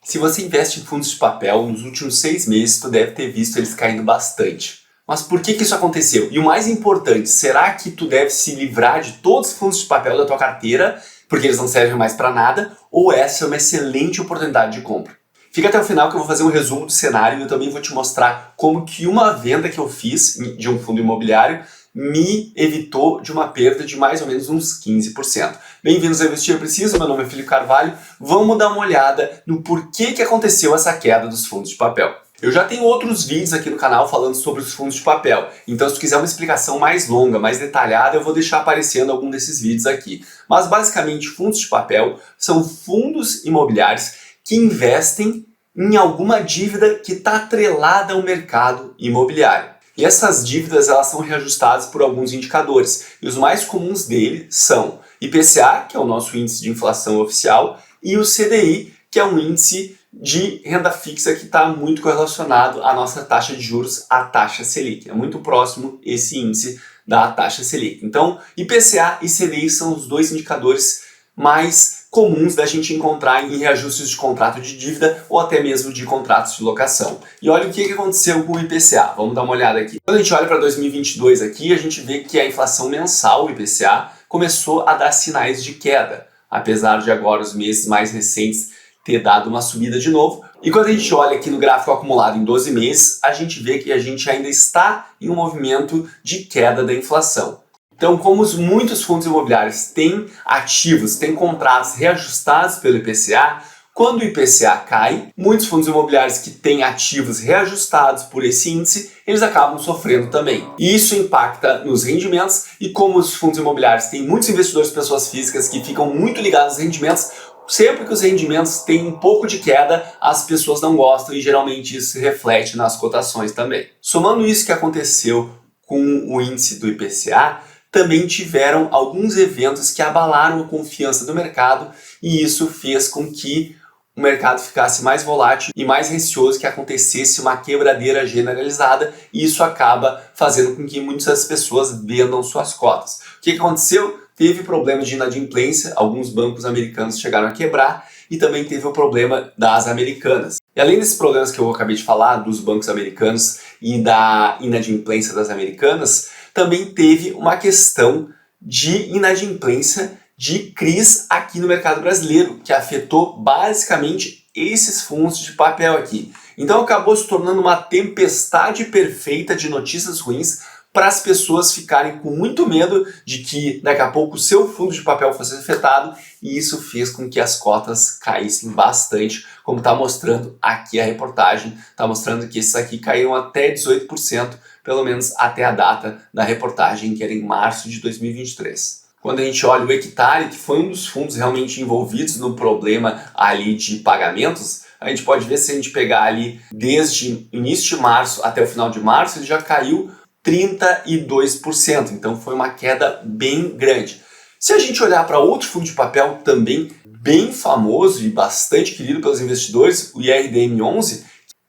Se você investe em fundos de papel, nos últimos 6 meses, tu deve ter visto eles caindo bastante. Mas por que isso aconteceu? E o mais importante, será que tu deve se livrar de todos os fundos de papel da tua carteira, porque eles não servem mais para nada, ou essa é uma excelente oportunidade de compra? Fica até o final que eu vou fazer um resumo do cenário e eu também vou te mostrar como que uma venda que eu fiz de um fundo imobiliário me evitou de uma perda de mais ou menos uns 15%. Bem-vindos ao Investir Eu Preciso, meu nome é Felipe Carvalho. Vamos dar uma olhada no porquê que aconteceu essa queda dos fundos de papel. Eu já tenho outros vídeos aqui no canal falando sobre os fundos de papel, então se tu quiser uma explicação mais longa, mais detalhada, eu vou deixar aparecendo algum desses vídeos aqui. Mas basicamente, fundos de papel são fundos imobiliários que investem em alguma dívida que está atrelada ao mercado imobiliário. E essas dívidas elas são reajustadas por alguns indicadores. E os mais comuns deles são IPCA, que é o nosso índice de inflação oficial, e o CDI, que é um índice de renda fixa que está muito correlacionado à nossa taxa de juros, a taxa Selic. É muito próximo esse índice da taxa Selic. Então, IPCA e CDI são os dois indicadores mais comuns da gente encontrar em reajustes de contrato de dívida ou até mesmo de contratos de locação. E olha o que aconteceu com o IPCA, vamos dar uma olhada aqui. Quando a gente olha para 2022 aqui, a gente vê que a inflação mensal, o IPCA, começou a dar sinais de queda, apesar de agora os meses mais recentes ter dado uma subida de novo. E quando a gente olha aqui no gráfico acumulado em 12 meses, a gente vê que a gente ainda está em um movimento de queda da inflação. Então, como muitos fundos imobiliários têm ativos, têm contratos reajustados pelo IPCA, quando o IPCA cai, muitos fundos imobiliários que têm ativos reajustados por esse índice, eles acabam sofrendo também. E isso impacta nos rendimentos, e como os fundos imobiliários têm muitos investidores, pessoas físicas que ficam muito ligados aos rendimentos, sempre que os rendimentos têm um pouco de queda, as pessoas não gostam e geralmente isso se reflete nas cotações também. Somando isso que aconteceu com o índice do IPCA, também tiveram alguns eventos que abalaram a confiança do mercado e isso fez com que o mercado ficasse mais volátil e mais receoso que acontecesse uma quebradeira generalizada e isso acaba fazendo com que muitas pessoas vendam suas cotas. O que aconteceu? Teve problemas de inadimplência, alguns bancos americanos chegaram a quebrar e também teve o problema das americanas. E além desses problemas que eu acabei de falar, dos bancos americanos e da inadimplência das americanas, também teve uma questão de inadimplência de CRIs aqui no mercado brasileiro, que afetou basicamente esses fundos de papel aqui. Então acabou se tornando uma tempestade perfeita de notícias ruins para as pessoas ficarem com muito medo de que daqui a pouco o seu fundo de papel fosse afetado e isso fez com que as cotas caíssem bastante, como está mostrando aqui a reportagem, está mostrando que esses aqui caíram até 18%, pelo menos até a data da reportagem, que era em março de 2023. Quando a gente olha o Hectare, que foi um dos fundos realmente envolvidos no problema ali de pagamentos, a gente pode ver se a gente pegar ali desde início de março até o final de março, ele já caiu 32%, então foi uma queda bem grande. Se a gente olhar para outro fundo de papel também bem famoso e bastante querido pelos investidores, o IRDM11,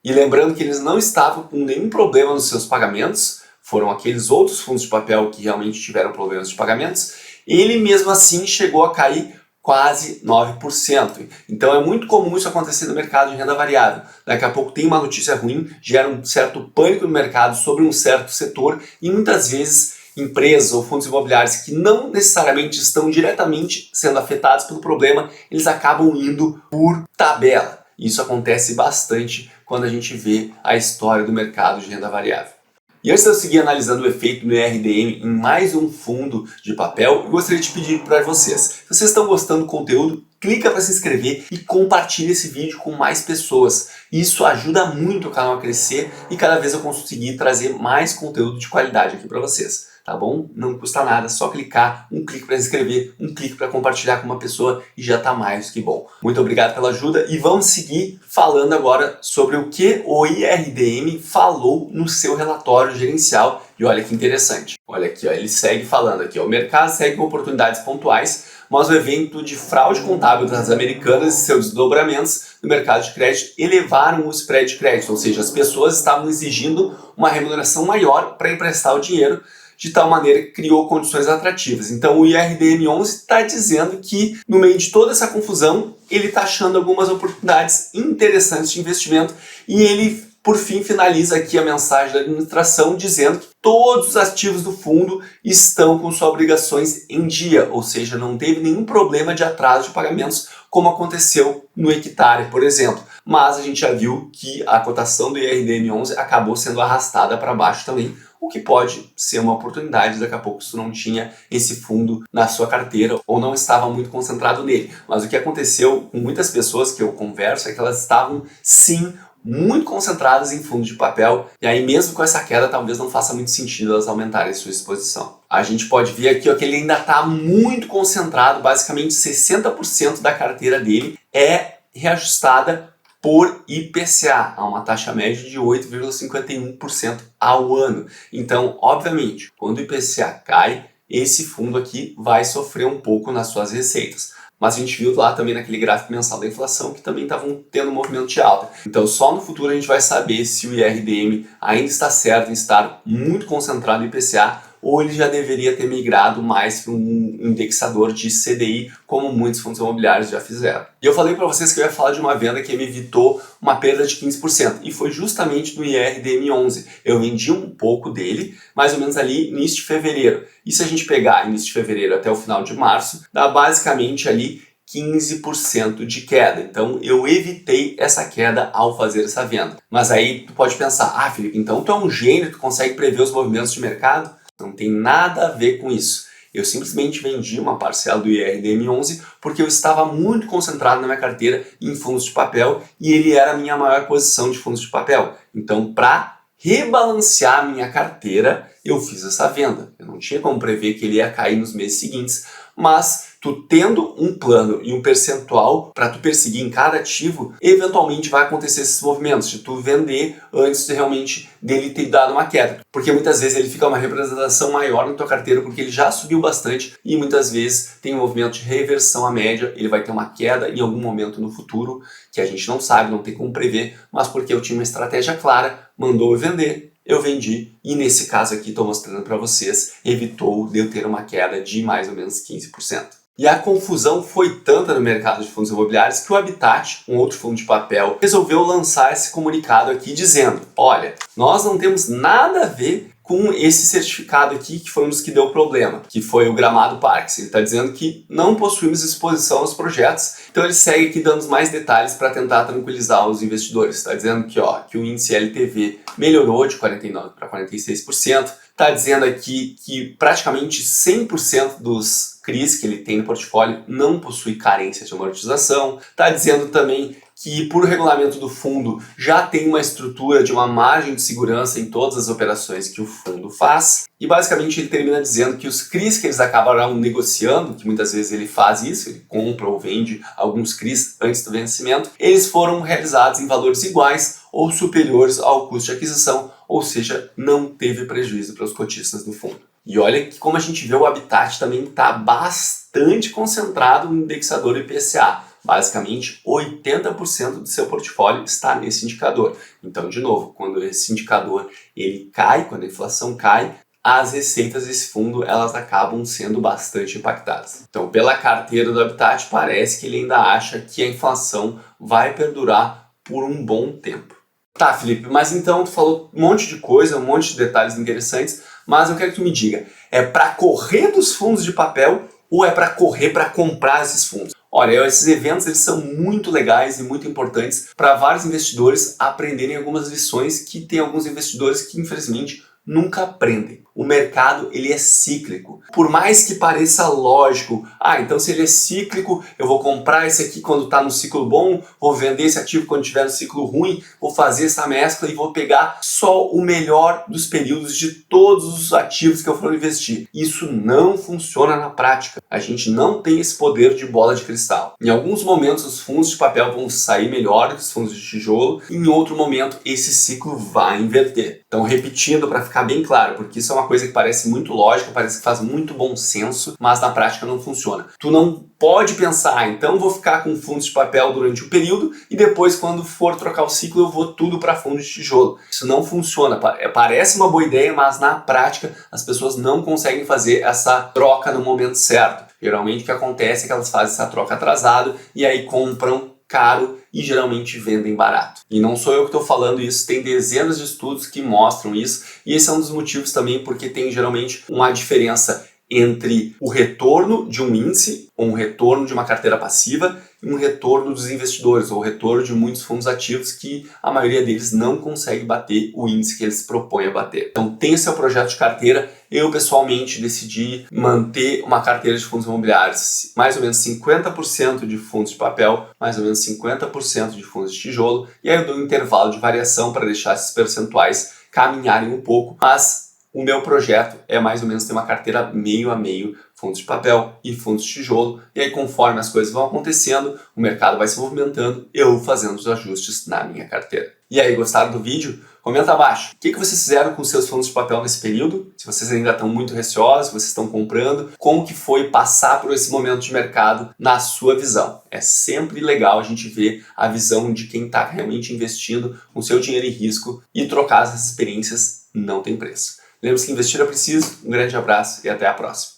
e lembrando que eles não estavam com nenhum problema nos seus pagamentos, foram aqueles outros fundos de papel que realmente tiveram problemas de pagamentos, ele mesmo assim chegou a cair quase 9%. Então é muito comum isso acontecer no mercado de renda variável. Daqui a pouco tem uma notícia ruim, gera um certo pânico no mercado sobre um certo setor e muitas vezes empresas ou fundos imobiliários que não necessariamente estão diretamente sendo afetados pelo problema, eles acabam indo por tabela. Isso acontece bastante quando a gente vê a história do mercado de renda variável. E antes de eu seguir analisando o efeito no IRDM em mais um fundo de papel, eu gostaria de pedir para vocês, se vocês estão gostando do conteúdo, clica para se inscrever e compartilha esse vídeo com mais pessoas. Isso ajuda muito o canal a crescer e cada vez eu conseguir trazer mais conteúdo de qualidade aqui para vocês. Tá bom? Não custa nada, só clicar, um clique para se inscrever, um clique para compartilhar com uma pessoa e já tá mais que bom. Muito obrigado pela ajuda e vamos seguir falando agora sobre o que o IRDM falou no seu relatório gerencial. E olha que interessante. Olha aqui, ó, ele segue falando aqui, ó, o mercado segue com oportunidades pontuais, mas o evento de fraude contábil das americanas e seus desdobramentos no mercado de crédito elevaram o spread de crédito, ou seja, as pessoas estavam exigindo uma remuneração maior para emprestar o dinheiro. de tal maneira que criou condições atrativas. Então o IRDM11 está dizendo que no meio de toda essa confusão, ele está achando algumas oportunidades interessantes de investimento e ele, por fim, finaliza aqui a mensagem da administração dizendo que todos os ativos do fundo estão com suas obrigações em dia, ou seja, não teve nenhum problema de atraso de pagamentos como aconteceu no Hectare, por exemplo. Mas a gente já viu que a cotação do IRDM11 acabou sendo arrastada para baixo também, o que pode ser uma oportunidade. Daqui a pouco você não tinha esse fundo na sua carteira ou não estava muito concentrado nele. Mas o que aconteceu com muitas pessoas que eu converso é que elas estavam sim muito concentradas em fundos de papel, e aí mesmo com essa queda talvez não faça muito sentido elas aumentarem sua exposição. A gente pode ver aqui ó, que ele ainda está muito concentrado, basicamente 60% da carteira dele é reajustada por IPCA, a uma taxa média de 8,51% ao ano. Então, obviamente, quando o IPCA cai, esse fundo aqui vai sofrer um pouco nas suas receitas. Mas a gente viu lá também naquele gráfico mensal da inflação que também estavam tendo um movimento de alta. Então só no futuro a gente vai saber se o IRDM ainda está certo em estar muito concentrado em IPCA ou ele já deveria ter migrado mais para um indexador de CDI, como muitos fundos imobiliários já fizeram. E eu falei para vocês que eu ia falar de uma venda que me evitou uma perda de 15%, e foi justamente do IRDM11. Eu vendi um pouco dele, mais ou menos ali início de fevereiro. E se a gente pegar início de fevereiro até o final de março, dá basicamente ali 15% de queda. Então eu evitei essa queda ao fazer essa venda. Mas aí tu pode pensar, ah Felipe, então tu é um gênio, tu consegue prever os movimentos de mercado? Não tem nada a ver com isso. Eu simplesmente vendi uma parcela do IRDM11 porque eu estava muito concentrado na minha carteira em fundos de papel e ele era a minha maior posição de fundos de papel. Então, para rebalancear a minha carteira, eu fiz essa venda. Eu não tinha como prever que ele ia cair nos meses seguintes, mas tu tendo um plano e um percentual para tu perseguir em cada ativo, eventualmente vai acontecer esses movimentos de tu vender antes de realmente dele ter dado uma queda. Porque muitas vezes ele fica uma representação maior na tua carteira porque ele já subiu bastante e muitas vezes tem um movimento de reversão à média, ele vai ter uma queda em algum momento no futuro que a gente não sabe, não tem como prever, mas porque eu tinha uma estratégia clara, mandou eu vender, eu vendi e nesse caso aqui estou mostrando para vocês, evitou de eu ter uma queda de mais ou menos 15%. E a confusão foi tanta no mercado de fundos imobiliários que o Habitat, um outro fundo de papel, resolveu lançar esse comunicado aqui dizendo, olha, nós não temos nada a ver com esse certificado aqui que foi um dos que deu problema, que foi o Gramado Parques. Ele está dizendo que não possuímos exposição aos projetos, então ele segue aqui dando mais detalhes para tentar tranquilizar os investidores. Está dizendo que, ó, que o índice LTV melhorou de 49% para 46%, está dizendo aqui que praticamente 100% dos CRIs que ele tem no portfólio não possui carência de amortização, está dizendo também que por regulamento do fundo já tem uma estrutura de uma margem de segurança em todas as operações que o fundo faz. E basicamente ele termina dizendo que os CRIs que eles acabarão negociando, que muitas vezes ele faz isso, ele compra ou vende alguns CRIs antes do vencimento, eles foram realizados em valores iguais ou superiores ao custo de aquisição, ou seja, não teve prejuízo para os cotistas do fundo. E olha que como a gente vê, o Habitat também está bastante concentrado no indexador IPCA. Basicamente, 80% do seu portfólio está nesse indicador. Então, de novo, quando esse indicador ele cai, quando a inflação cai, as receitas desse fundo elas acabam sendo bastante impactadas. Então, pela carteira do Habitat, parece que ele ainda acha que a inflação vai perdurar por um bom tempo. Tá, Felipe, mas então tu falou um monte de coisa, um monte de detalhes interessantes, mas eu quero que tu me diga, é para correr dos fundos de papel ou é para correr para comprar esses fundos? Olha, esses eventos eles são muito legais e muito importantes para vários investidores aprenderem algumas lições que tem alguns investidores que infelizmente nunca aprendem. O mercado ele é cíclico. Por mais que pareça lógico, então se ele é cíclico, eu vou comprar esse aqui quando está no ciclo bom, vou vender esse ativo quando estiver no ciclo ruim, vou fazer essa mescla e vou pegar só o melhor dos períodos de todos os ativos que eu for investir. Isso não funciona na prática. A gente não tem esse poder de bola de cristal. Em alguns momentos os fundos de papel vão sair melhor que os fundos de tijolo, e em outro momento esse ciclo vai inverter. Então repetindo para ficar bem claro, porque isso é uma coisa que parece muito lógica, parece que faz muito bom senso, mas na prática não funciona. Tu não pode pensar, então vou ficar com fundos de papel durante o período e depois quando for trocar o ciclo eu vou tudo para fundos de tijolo. Isso não funciona. Parece uma boa ideia, mas na prática as pessoas não conseguem fazer essa troca no momento certo. Geralmente o que acontece é que elas fazem essa troca atrasado e aí compram caro e geralmente vendem barato. E não sou eu que estou falando isso, tem dezenas de estudos que mostram isso, e esse é um dos motivos também porque tem geralmente uma diferença entre o retorno de um índice, ou um retorno de uma carteira passiva, e um retorno dos investidores, ou o retorno de muitos fundos ativos que a maioria deles não consegue bater o índice que eles propõem a bater. Então tem o seu projeto de carteira. Eu pessoalmente decidi manter uma carteira de fundos imobiliários, mais ou menos 50% de fundos de papel, mais ou menos 50% de fundos de tijolo, e aí eu dou um intervalo de variação para deixar esses percentuais caminharem um pouco, mas o meu projeto é mais ou menos ter uma carteira meio a meio, fundos de papel e fundos de tijolo, e aí conforme as coisas vão acontecendo, o mercado vai se movimentando, eu vou fazendo os ajustes na minha carteira. E aí, gostaram do vídeo? Comenta abaixo. O que vocês fizeram com seus fundos de papel nesse período? Se vocês ainda estão muito receosos, vocês estão comprando, como que foi passar por esse momento de mercado na sua visão? É sempre legal a gente ver a visão de quem está realmente investindo com seu dinheiro em risco e trocar essas experiências não tem preço. Lembre-se que investir é preciso. Um grande abraço e até a próxima.